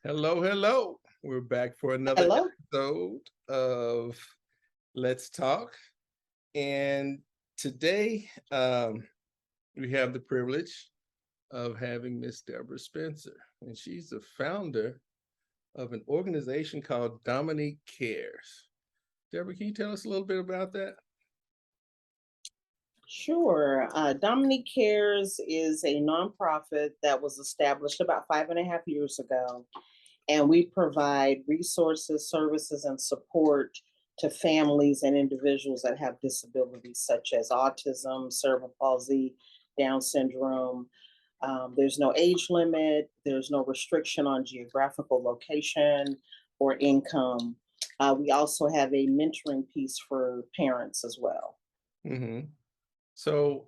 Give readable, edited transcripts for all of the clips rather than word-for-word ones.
Hello, hello. We're back for another Hello. episode of Let's Talk. And today we have the privilege of having Miss Deborah Spencer. And she's the founder of an organization called Dominique Cares. Deborah, can you tell us a little bit about that? Sure. Dominique Cares is a nonprofit that was established about 5.5 years ago, and we provide resources, services, and support to families and individuals that have disabilities such as autism, cerebral palsy, Down syndrome. There's no age limit, there's no restriction on geographical location or income. We also have a mentoring piece for parents as well. hmm So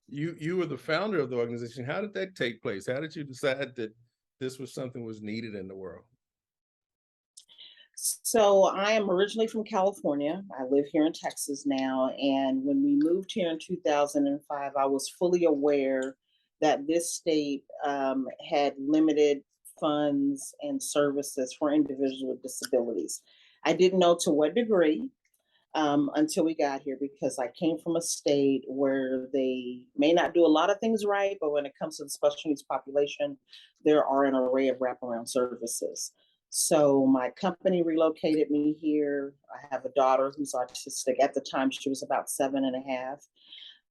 you were the founder of the organization. How did that take place? How did you decide that this was something was needed in the world? So I am originally from California. I live here in Texas now. And when we moved here in 2005, I was fully aware that this state had limited funds and services for individuals with disabilities. I didn't know to what degree until we got here because I came from a state where they may not do a lot of things right, but when it comes to the special needs population, there are an array of wraparound services. So my company relocated me here. I have a daughter who's autistic. At the time, she was about 7.5.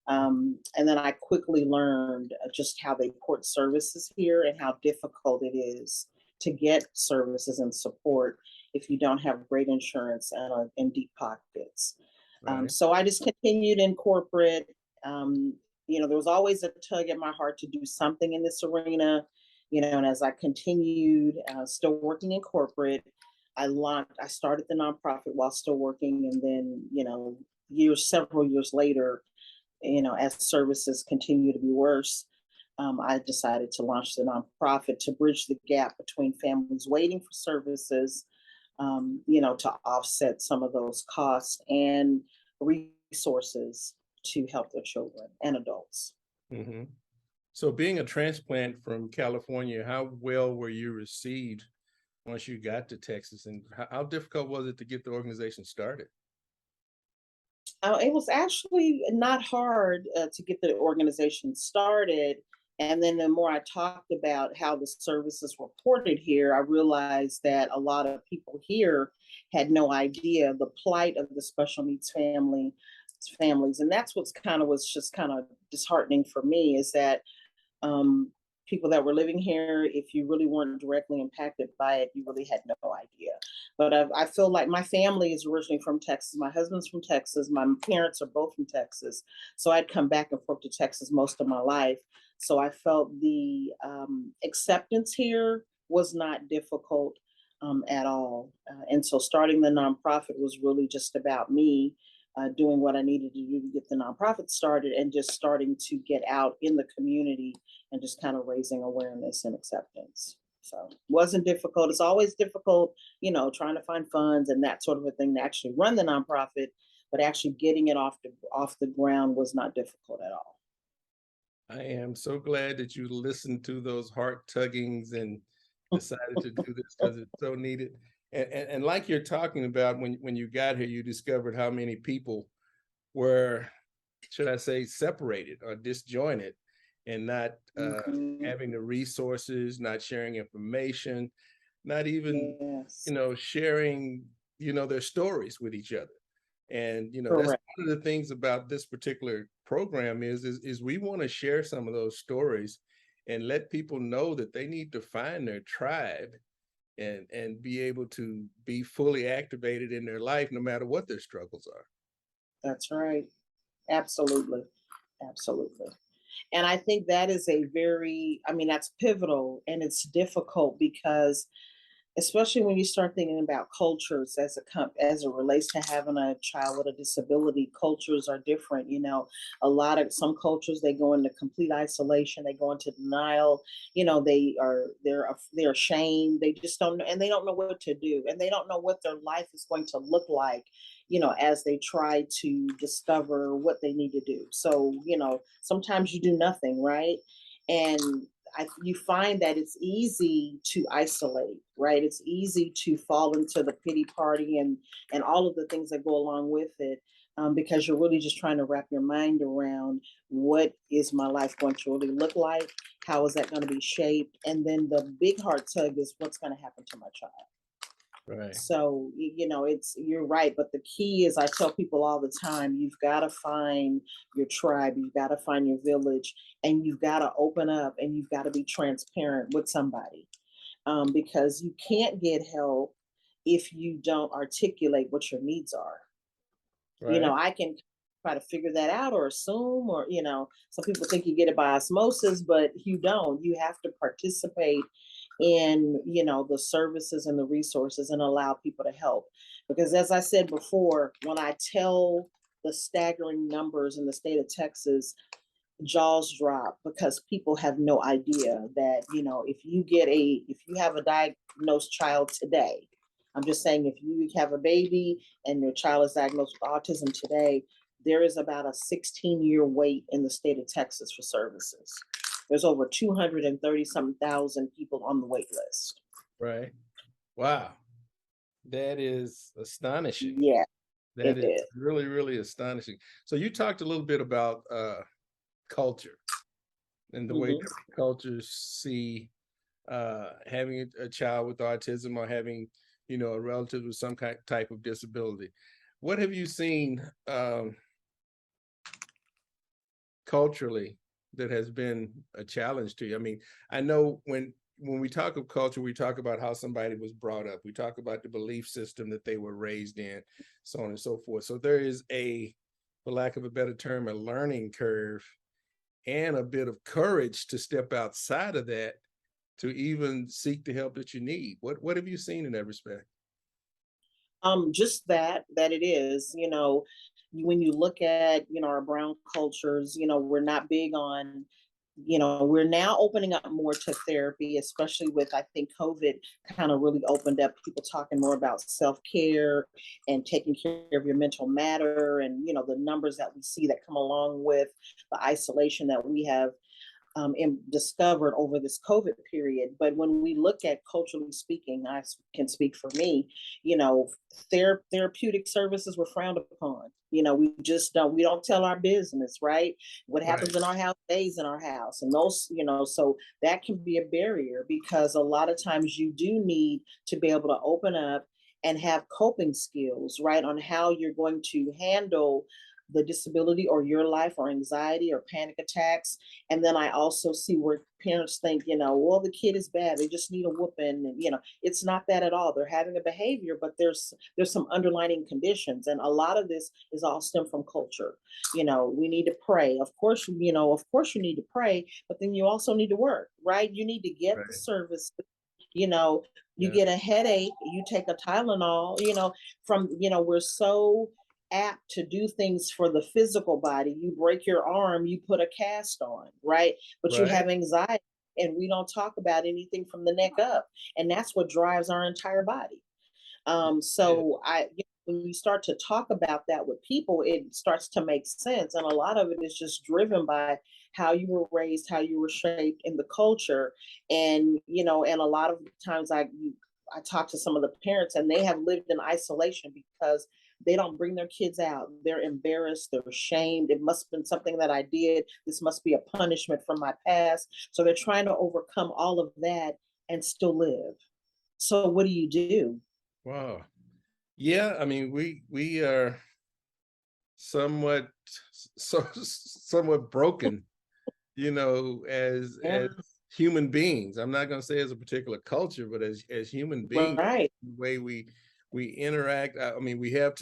And then I quickly learned just how they port services here and how difficult it is to get services and support if you don't have great insurance and deep pockets. Right. So I just continued in corporate. Um, there was always a tug at my heart to do something in this arena. And as I continued, still working in corporate, I started the nonprofit while still working, and then several years later, as services continue to be worse, I decided to launch the nonprofit to bridge the gap between families waiting for services, to offset some of those costs and resources to help their children and adults. hmm So, being a transplant from California, how well were you received once you got to Texas, and how difficult was it to get the organization started? It was actually not hard to get the organization started. And then the more I talked about how the services were ported here, I realized that a lot of people here had no idea the plight of the special needs families. And that's what's kind of was just kind of disheartening for me is that um, people that were living here, if you really weren't directly impacted by it, you really had no idea. But I feel like my family is originally from Texas. My husband's from Texas. My parents are both from Texas. So I'd come back and forth to Texas most of my life. So I felt the acceptance here was not difficult at all. And so starting the nonprofit was really just about me doing what I needed to do to get the nonprofit started and just starting to get out in the community and just kind of raising awareness and acceptance. So it wasn't difficult. It's always difficult, trying to find funds and that sort of a thing to actually run the nonprofit, but actually getting it off the ground was not difficult at all. I am so glad that you listened to those heart tuggings and decided to do this because it's so needed. And like you're talking about, when you got here, you discovered how many people were, should I say, separated or disjointed and not Mhm. having the resources, not sharing information, not even, Yes, sharing, their stories with each other. And that's correct. one of the things about this particular program is we want to share some of those stories and let people know that they need to find their tribe and be able to be fully activated in their life no matter what their struggles are. That's right. Absolutely. Absolutely. And I think that is that's pivotal and it's difficult because especially when you start thinking about cultures as it relates to having a child with a disability, cultures are different. Some cultures they go into complete isolation, they go into denial. They're ashamed, they just don't know, and they don't know what to do, and they don't know what their life is going to look like, as they try to discover what they need to do. So sometimes you do nothing, right? And you find that it's easy to isolate, right? It's easy to fall into the pity party and all of the things that go along with it, because you're really just trying to wrap your mind around what is my life going to really look like, how is that going to be shaped, and then the big heart tug is what's going to happen to my child. Right. So, it's you're right, but the key is I tell people all the time, you've got to find your tribe, you've got to find your village, and you've got to open up and you've got to be transparent with somebody, because you can't get help if you don't articulate what your needs are. Right. I can try to figure that out or assume, or, some people think you get it by osmosis, but you don't. You have to participate in, the services and the resources and allow people to help. Because as I said before, when I tell the staggering numbers in the state of Texas, jaws drop because people have no idea that, if you have a diagnosed child today, I'm just saying, if you have a baby and your child is diagnosed with autism today, there is about a 16-year wait in the state of Texas for services. There's over 230 some thousand people on the wait list. Right. Wow. That is astonishing. Yeah, That it is is. really, really astonishing. So you talked a little bit about culture and the way Mhm. different cultures see having a child with autism or having, a relative with some type of disability. What have you seen culturally that has been a challenge to you? I mean, I know when we talk of culture, we talk about how somebody was brought up. We talk about the belief system that they were raised in, so on and so forth. So there is for lack of a better term, a learning curve and a bit of courage to step outside of that to even seek the help that you need. What have you seen in that respect? Just that it is, when you look at, our brown cultures, we're not big on, we're now opening up more to therapy, especially with, I think COVID kind of really opened up people talking more about self-care and taking care of your mental matter, and the numbers that we see that come along with the isolation that we have discovered over this COVID period. But when we look at culturally speaking, can speak for me, you know, therapeutic services were frowned upon. We just we don't tell our business, right? What Right. happens in our house stays in our house. And so that can be a barrier, because a lot of times you do need to be able to open up and have coping skills, right, on how you're going to handle the disability or your life or anxiety or panic attacks. And then I also see where parents think, well, the kid is bad, they just need a whooping. And it's not that at all. They're having a behavior, but there's some underlying conditions. And a lot of this is all stem from culture. We need to pray. Of course you need to pray, but then you also need to work, right? You need to get the Right. service. You know, you Yeah. get a headache, you take a Tylenol, we're so apt to do things for the physical body. You break your arm, you put a cast on, right? But you Right. have anxiety, and we don't talk about anything from the neck up. And that's what drives our entire body. Yeah. When you start to talk about that with people, it starts to make sense. And a lot of it is just driven by how you were raised, how you were shaped in the culture. And a lot of times I talk to some of the parents, and they have lived in isolation because they don't bring their kids out. They're embarrassed, they're ashamed. It must have been something that I did. This must be a punishment from my past. So they're trying to overcome all of that and still live. So what do you do? Wow. Yeah, I mean, we are somewhat somewhat broken, as Yeah, human beings. I'm not going to say as a particular culture, but as human beings, right. the way we interact. I mean, we have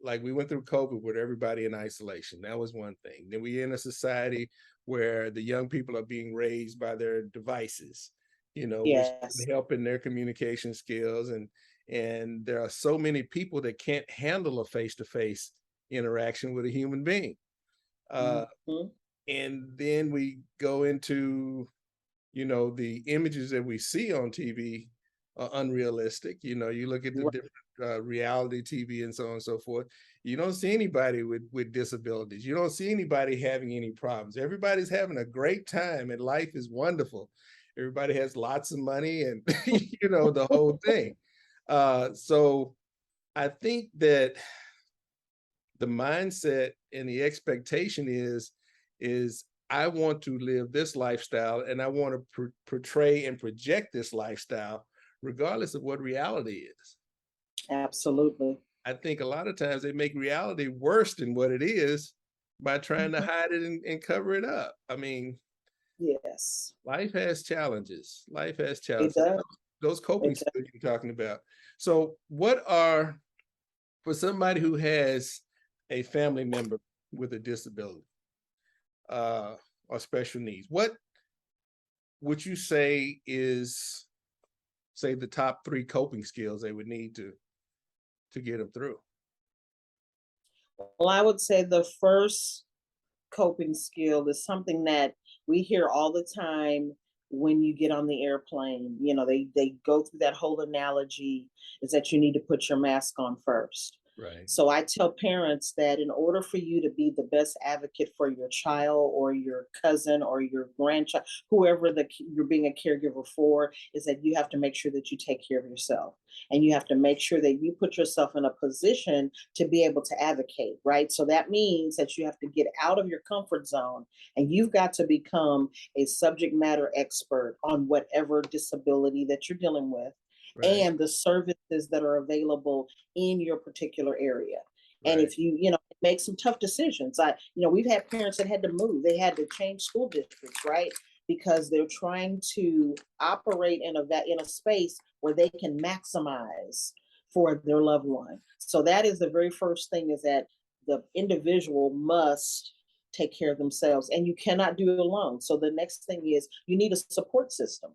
like we went through COVID with everybody in isolation. That was one thing. Then we in a society where the young people are being raised by their devices, which Yes. can help in their communication skills, and there are so many people that can't handle a face-to-face interaction with a human being. Uh, Mhm. and then we go into, the images that we see on TV are unrealistic. You look at the Right. different reality TV and so on and so forth, you don't see anybody with disabilities. You don't see anybody having any problems. Everybody's having a great time and life is wonderful. Everybody has lots of money and the whole thing. So I think that the mindset and the expectation is I want to live this lifestyle and I want to portray and project this lifestyle regardless of what reality is. Absolutely. I think a lot of times they make reality worse than what it is by trying to Mhm. hide it and cover it up. I mean, Yes, life has challenges. Life has it challenges. does. Those coping It does. skills you're talking about. So, what are for somebody who has a family member with a disability uh, or special needs, what would you say is, say, the top three coping skills they would need to get them through? Well, I would say the first coping skill is something that we hear all the time when you get on the airplane. They go through that whole analogy is that you need to put your mask on first. Right. So I tell parents that in order for you to be the best advocate for your child or your cousin or your grandchild, whoever you're being a caregiver for, is that you have to make sure that you take care of yourself. And you have to make sure that you put yourself in a position to be able to advocate, right? So that means that you have to get out of your comfort zone and you've got to become a subject matter expert on whatever disability that you're dealing with Right. and the services that are available in your particular area. And Right. if you make some tough decisions, we've had parents that had to move, they had to change school districts, right? Because they're trying to operate in a space where they can maximize for their loved one. So that is the very first thing, is that the individual must take care of themselves and you cannot do it alone. So the next thing is you need a support system.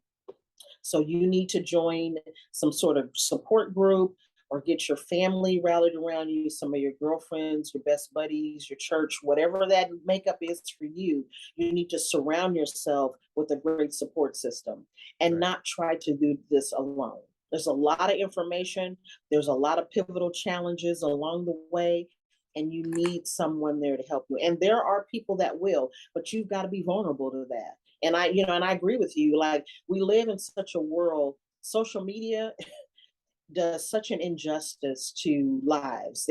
So you need to join some sort of support group or get your family rallied around you, some of your girlfriends, your best buddies, your church, whatever that makeup is for you. You need to surround yourself with a great support system and Right. not try to do this alone. There's a lot of information, there's a lot of pivotal challenges along the way, and you need someone there to help you. And there are people that will, but you've got to be vulnerable to that. And I agree with you. Like, we live in such a world, social media does such an injustice to lives.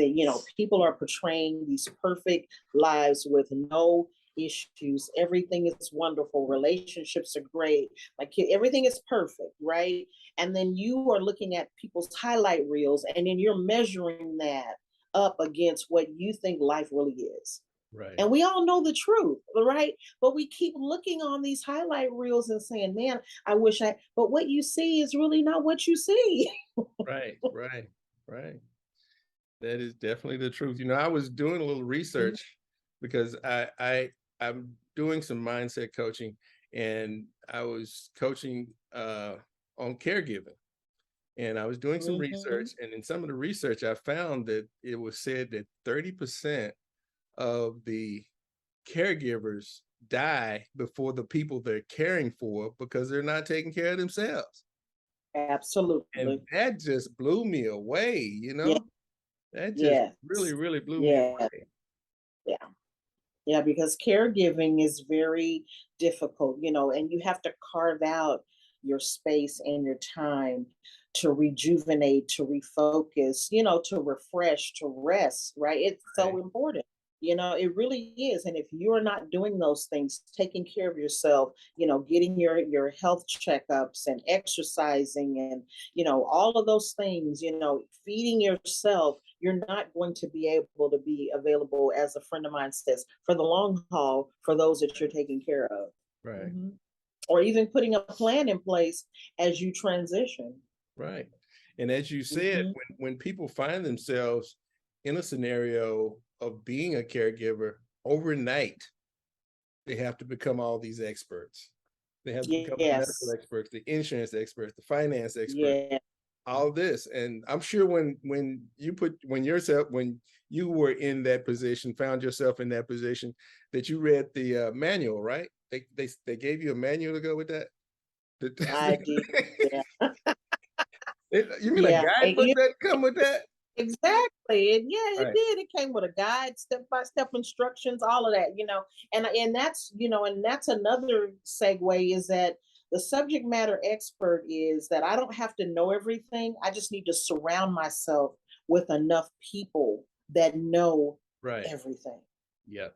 People are portraying these perfect lives with no issues. Everything is wonderful. Relationships are great. My kid, everything is perfect, right? And then you are looking at people's highlight reels and then you're measuring that up against what you think life really is. Right. And we all know the truth, right? But we keep looking on these highlight reels and saying, man, but what you see is really not what you see. Right. Right. Right. That is definitely the truth. I was doing a little research because I'm doing some mindset coaching and I was coaching on caregiving. And I was doing some Mhm. research, and in some of the research, I found that it was said that 30% of the caregivers die before the people they're caring for because they're not taking care of themselves. And Absolutely. that just blew me away, Yeah. that just really, Yes. really blew me Yeah. away. Yeah. Yeah. Because caregiving is very difficult, and you have to carve out your space and your time to rejuvenate, to refocus, to refresh, to rest, right? It's so Right, important. It really is. And if you're not doing those things, taking care of yourself, getting your health checkups and exercising and, all of those things, feeding yourself, you're not going to be able to be available, as a friend of mine says, for the long haul for those that you're taking care of. right, Mhm. Or even putting a plan in place as you transition. right. And as you said, Mhm. when people find themselves in a scenario of being a caregiver overnight, they have to become all these experts. They have to become the medical Yes. experts, the insurance experts, the finance experts, Yeah. all this. And I'm sure when you were in that position, found yourself in that position, that you read the manual, right? They gave you a manual to go with that. I did. Yeah. You mean a Yeah, and guidebook that come with that? exactly, and yeah, it Right, did. It came with a guide, step-by-step instructions, all of that, and that's and that's another segue is that the subject matter expert is that I don't have to know everything. I just need to surround myself with enough people that know right. everything. Yep,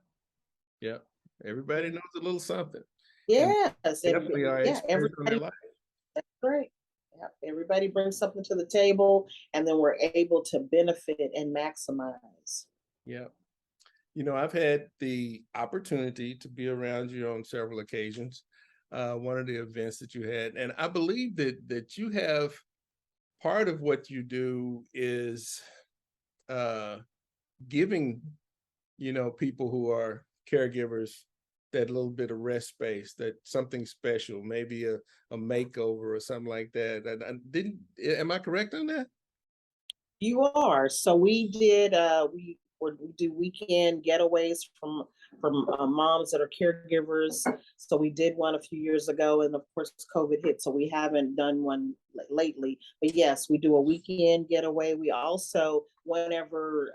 yep. Everybody knows a little something and Yes, and definitely are yeah, experts on their everybody. life. That's great. Yeah, everybody brings something to the table, and then we're able to benefit and maximize. Yep. I've had the opportunity to be around you on several occasions. One of the events that you had, and I believe that you have part of what you do is uh, giving, people who are caregivers that little bit of rest space, that something special, maybe a makeover or something like that. I didn't, am I correct on that? You are. So we do weekend getaways from moms that are caregivers. So we did one a few years ago, and of course COVID hit, so we haven't done one lately. But yes, we do a weekend getaway. We also, whenever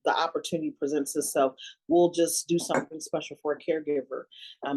the opportunity presents itself, we'll just do something special for a caregiver,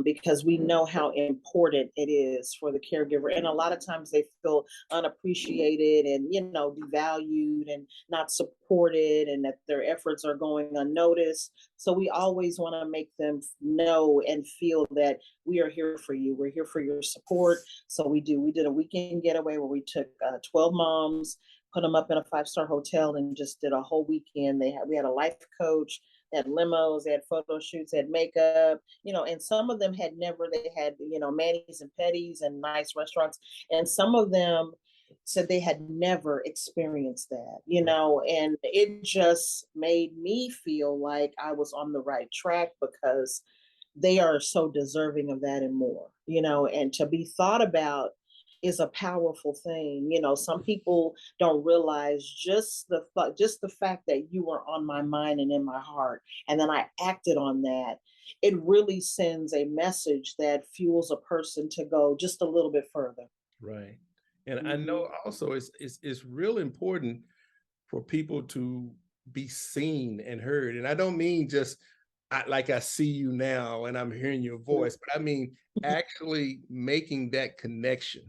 because we know how important it is for the caregiver, and a lot of times they feel unappreciated and devalued and not supported, and that their efforts are going unnoticed. So we always want to make them know and feel that we are here for you, we're here for your support. So we did a weekend getaway where we took 12 moms, put them up in a 5-star hotel, and just did a whole weekend. We had a life coach, they had limos, they had photo shoots, they had makeup, and some of them had never, they had, manis and petties and nice restaurants. And some of them said they had never experienced that, Right. and it just made me feel like I was on the right track, because they are so deserving of that and more, and to be thought about is a powerful thing. Some people don't realize just the fact that you were on my mind and in my heart, and then I acted on that. It really sends a message that fuels a person to go just a little bit further. Right. And I Hmm. know also it's real important for people to be seen and heard. And I don't mean just like I see you now and I'm hearing your voice, but I mean actually making that connection,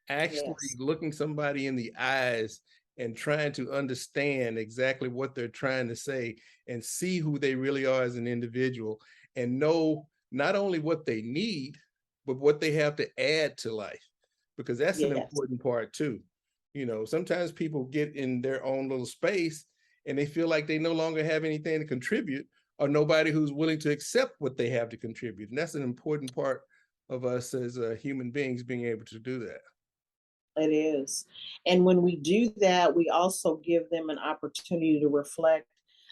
actually Yes. looking somebody in the eyes and trying to understand exactly what they're trying to say and see who they really are as an individual and know not only what they need, but what they have to add to life, because that's an Yes. important part too. Sometimes people get in their own little space and they feel like they no longer have anything to contribute or nobody who's willing to accept what they have to contribute. And that's an important part of us as human beings being able to do that. It is. And when we do that, we also give them an opportunity to reflect.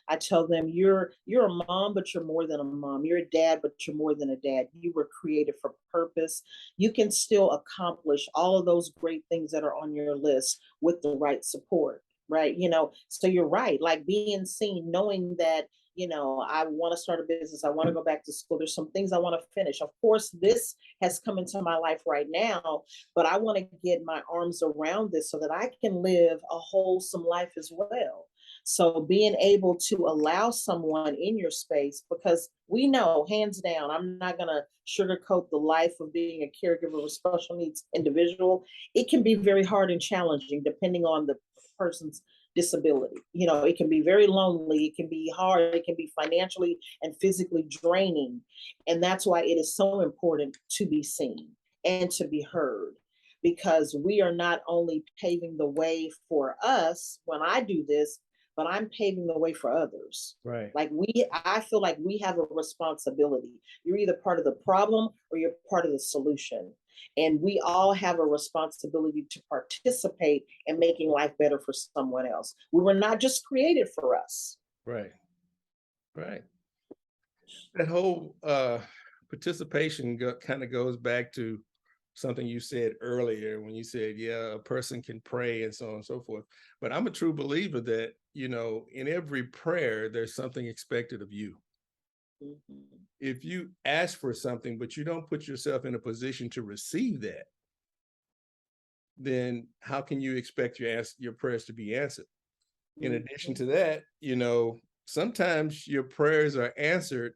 I tell them you're a mom, but you're more than a mom. You're a dad, but you're more than a dad. You were created for purpose. You can still accomplish all of those great things that are on your list with the right support, right? So you're right. Like being seen, knowing that, I want to start a business. I want to go back to school. There's some things I want to finish. Of course, this has come into my life right now, but I want to get my arms around this so that I can live a wholesome life as well. So being able to allow someone in your space, because we know hands down, I'm not going to sugarcoat the life of being a caregiver of a special needs individual. It can be very hard and challenging depending on the person's disability. It can be very lonely, it can be hard, it can be financially and physically draining. And that's why it is so important to be seen and to be heard, because we are not only paving the way for us when I do this, but I'm paving the way for others. Right. Like I feel like we have a responsibility. You're either part of the problem or you're part of the solution. And we all have a responsibility to participate in making life better for someone else. We were not just created for us. Right. Right. That whole participation kind of goes back to something you said earlier when you said, yeah, a person can pray and so on and so forth. But I'm a true believer that, in every prayer, there's something expected of you. Mhm. If you ask for something, but you don't put yourself in a position to receive that, then how can you expect your prayers to be answered? In addition Mhm. to that, sometimes your prayers are answered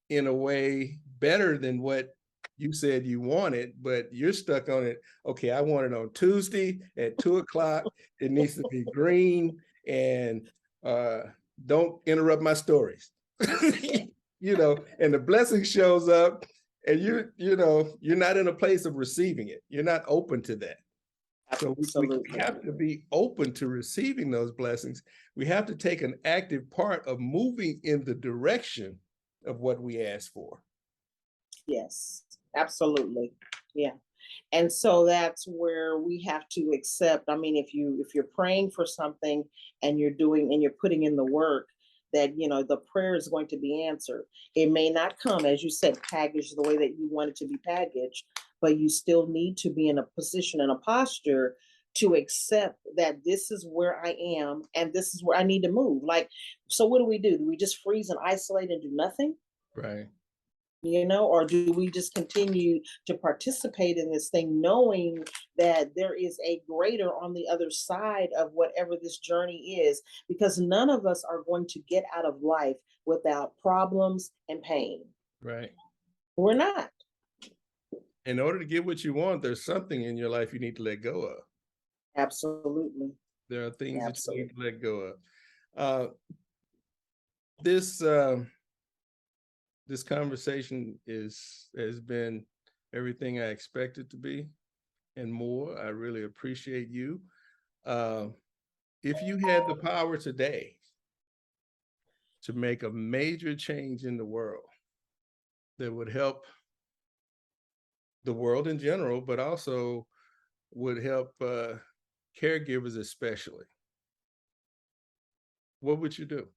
in a way better than what you said you wanted, but you're stuck on it. Okay, I want it on Tuesday at 2 o'clock. It needs to be green and uh, don't interrupt my stories. And the blessing shows up and you're not in a place of receiving it. You're not open to that. So we Absolutely. have to be open to receiving those blessings. We have to take an active part of moving in the direction of what we ask for. Yes, absolutely. Yeah. And so that's where we have to accept. I mean, if you're praying for something and you're putting in the work, that the prayer is going to be answered. It may not come, as you said, packaged the way that you want it to be packaged, but you still need to be in a position and a posture to accept that this is where I am and this is where I need to move. Like, so what do we do? Do we just freeze and isolate and do nothing? Right. Or do we just continue to participate in this thing, knowing that there is a greater on the other side of whatever this journey is? Because none of us are going to get out of life without problems and pain. Right. We're not. In order to get what you want, there's something in your life you need to let go of. Absolutely. There are things that you need Absolutely. to let go of. Uh, this conversation has been everything I expected to be and more. I really appreciate you. Uh, if you had the power today to make a major change in the world that would help the world in general, but also would help caregivers especially, what would you do?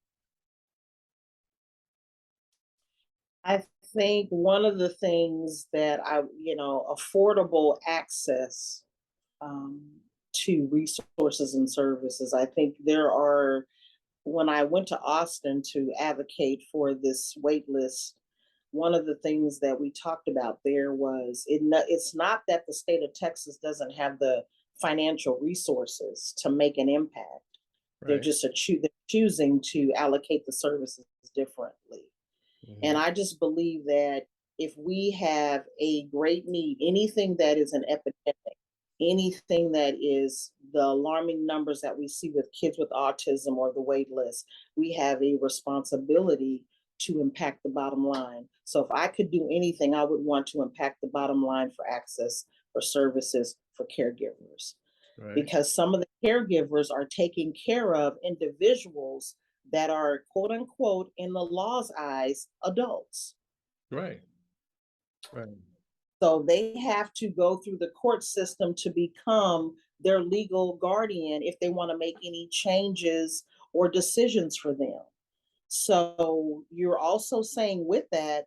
I think one of the things that affordable access um, to resources and services. I think when I went to Austin to advocate for this wait list, one of the things that we talked about there was it's not that the state of Texas doesn't have the financial resources to make an impact. They're Right. just they're choosing to allocate the services differently. And Mhm. I just believe that if we have a great need, anything that is an epidemic, anything that is the alarming numbers that we see with kids with autism or the wait list, we have a responsibility to impact the bottom line. So if I could do anything, I would want to impact the bottom line for access for services for caregivers, Right. because some of the caregivers are taking care of individuals that are quote unquote in the law's eyes adults. Right. Right. So they have to go through the court system to become their legal guardian if they want to make any changes or decisions for them. So you're also saying with that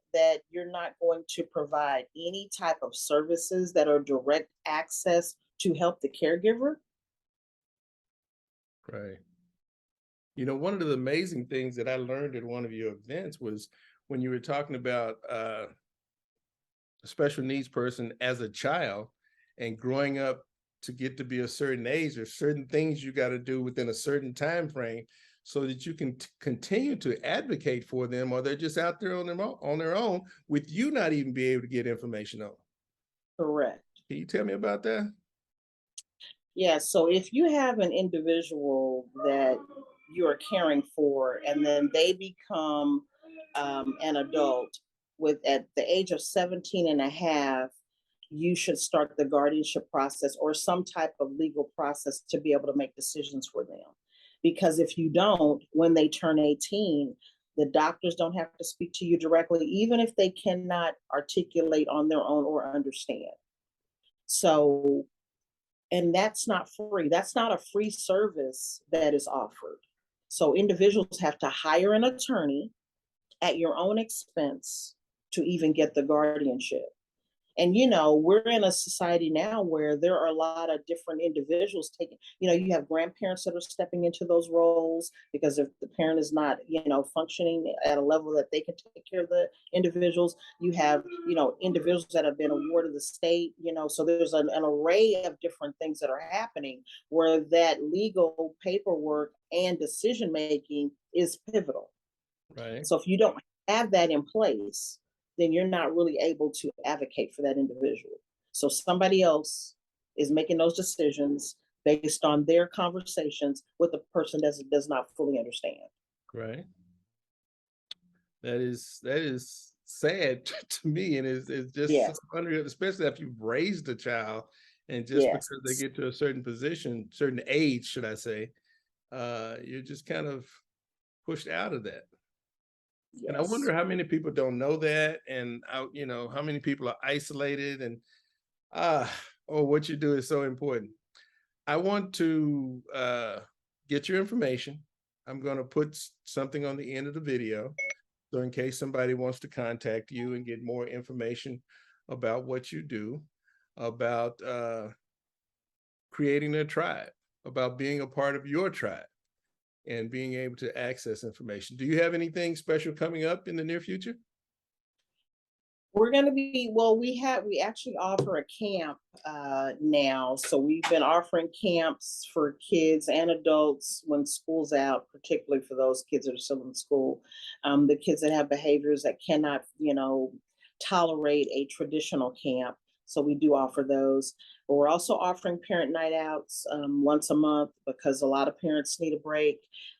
you're not going to provide any type of services that are direct access to help the caregiver. Right. One of the amazing things that I learned at one of your events was when you were talking about a special needs person as a child and growing up to get to be a certain age. There's certain things you got to do within a certain time frame so that you can continue to advocate for them, or they're just out there on their own with you not even be able to get information on. Correct. Can you tell me about that? Yeah, so if you have an individual that you are caring for and then they become an adult at the age of 17 and a half, you should start the guardianship process or some type of legal process to be able to make decisions for them. Because if you don't, when they turn 18, the doctors don't have to speak to you directly, even if they cannot articulate on their own or understand. So, and that's not free. That's not a free service that is offered. So individuals have to hire an attorney at your own expense to even get the guardianship. And you know, we're in a society now where there are a lot of different individuals taking, you know, you have grandparents that are stepping into those roles because if the parent is not, you know, functioning at a level that they can take care of the individuals, you have, you know, individuals that have been awarded the state, you know, so there's an array of different things that are happening where that legal paperwork and decision making is pivotal. Right. So if you don't have that in place, then you're not really able to advocate for that individual. So somebody else is making those decisions based on their conversations with a person that does not fully understand. Right. That is sad to me, and it's just so Yes, unreal, especially after you've raised a child, and just yes, because they get to a certain position, certain age, should I say, you're just kind of pushed out of that. And I yes. wonder how many people don't know that, and you know, how many people are isolated, and ah, oh, what you do is so important. I want to get your information. I'm going to put something on the end of the video. So in case somebody wants to contact you and get more information about what you do, about creating a tribe, about being a part of your tribe and being able to access information. Do you have anything special coming up in the near future? We're going to be, well, we actually offer a camp now. So we've been offering camps for kids and adults when school's out, particularly for those kids that are still in school. The kids that have behaviors that cannot, you know, tolerate a traditional camp. So we do offer those. But we're also offering parent night outs once a month because a lot of parents need a break.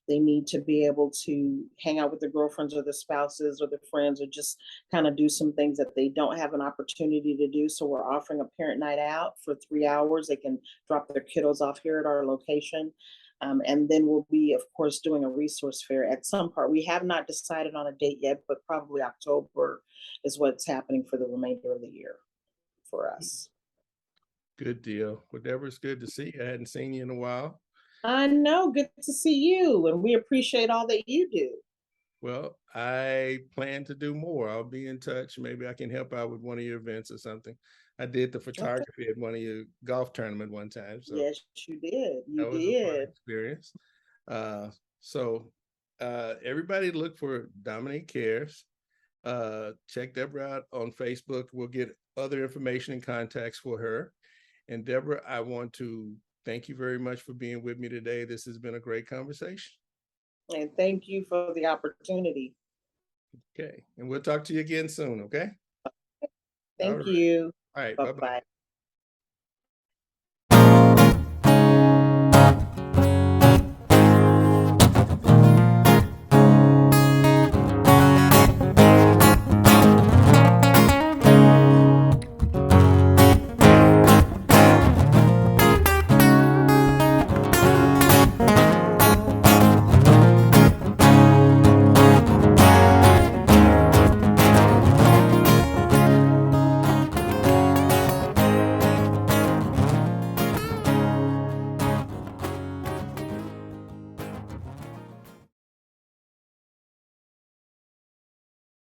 They need to be able to hang out with their girlfriends or their spouses or their friends or just kind of do some things that they don't have an opportunity to do. So we're offering a parent night out for 3 hours. They can drop their kiddos off here at our location. And then we'll be, of course, doing a resource fair at some part. We have not decided on a date yet, but probably October is what's happening for the remainder of the year for us. Good deal. Well, Deborah, it's good to see you. I hadn't seen you in a while. I know, good to see you, and we appreciate all that you do. Well, I plan to do more. I'll be in touch. Maybe I can help out with one of your events or something. I did the Okay. photography at one of your golf tournament one time, so Yes, you did. You that was a fun did. experience. Uh, so everybody look for Dominique Cares. Check Deborah out on Facebook. We'll get other information and contacts for her. And Deborah, I want to thank you very much for being with me today. This has been a great conversation. And thank you for the opportunity. Okay. And we'll talk to you again soon. Okay. All Thank right. you. All right. Bye Bye bye. bye.